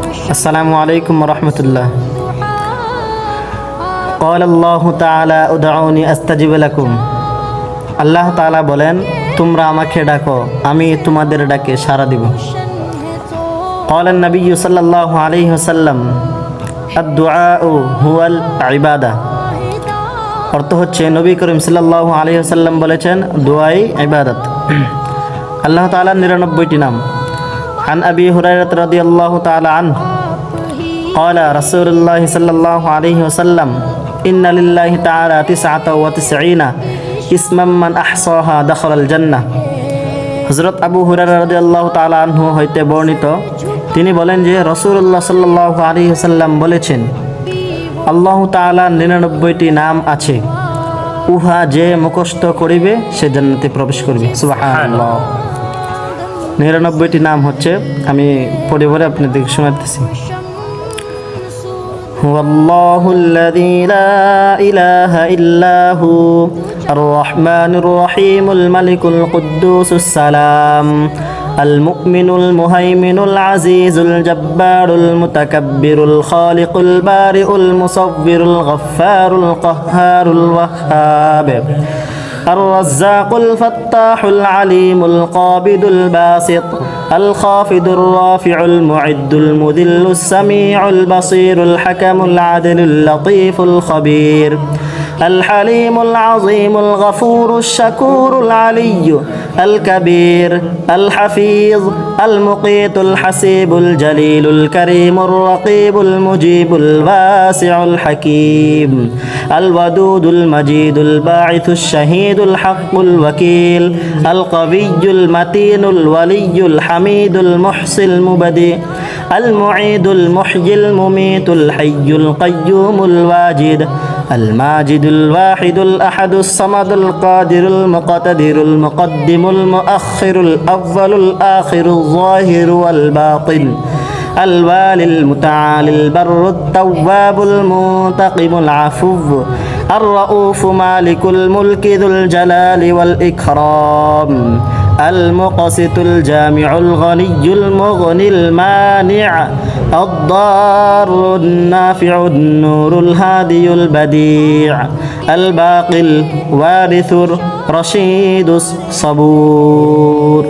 আসসালামু আলাইকুম রহমতুল্লাহ। قال الله تعالى ادعوني استجب لكم। আল্লাহ তাআলা বলেন, তোমরা আমাকে ডাকো, আমি তোমাদের ডাকে সাড়া দিব। قال النبي صلى الله عليه وسلم الدعاء هو العبادة। অর্থ হচ্ছে নবী করিম সাল্লাল্লাহু আলাইহি ওয়াসাল্লাম বলেছেন, দোয়াই ইবাদত। আল্লাহ তাআলার 99টি নাম। عن أبي هريرة رضي الله تعالى عنه قال رسول الله صلى الله عليه وسلم إن لله تعالى 99 اسما من أحصاها دخل الجنة। হযরত আবু হুরায়রা রাদিয়াল্লাহু তাআলা আনহু হইতে বর্ণিত, তিনি বলেন যে রাসূলুল্লাহ সাল্লাল্লাহু আলাইহি ওয়াসাল্লাম বলেছেন, আল্লাহ তাআলার 99টি নাম আছে, উহা যে মুখস্থ করিবে সে জান্নাতে প্রবেশ করবে। সুবহানাল্লাহ। 99টি নাম হচ্ছে, আমি পড়ে পড়ে আপনাদেরকে শোনাতেছি। হুয়াল্লাহুল্লাযী লা ইলাহা ইল্লা হু আর-রাহমানুর রহিমুল মালিকুল কুদ্দুসুস সালাম আল-মুমিনুল মুহাইমিনুল আজিজুল জব্বারুল মুতাকাব্বিরুল খালিকুল বারিউল মুসাব্বিরুল গফফারুল কাহ্হারুল ওয়াহ্হাব الرزاق الفتاح العليم القابض الباسط الخافض الرافع المعد المذل السميع البصير الحكم العدل اللطيف الخبير الحليم العظيم الغفور الشكور العلي الكبير الحفيظ المقيت الحسيب الجليل الكريم الرقيب المجيب الواسع الحكيم الودود المجيد الباعث الشهيد الحق الوكيل القوي المتين الولي الحميد المحصي المبدئ المعيد المحيي المميت الحي القيوم الواجد الماجد الواحد الأحد الصمد القادر المقتدر المقدم المؤخر الأول الآخر الظاهر والباطن الوالي المتعالي البر التواب المنتقم العفو الرؤوف مالك الملك ذو الجلال والإكرام المقسط الجامع الغني المغني المانع الضار النافع النور الهادي البديع الباقي الوارث الرشيد الصبور।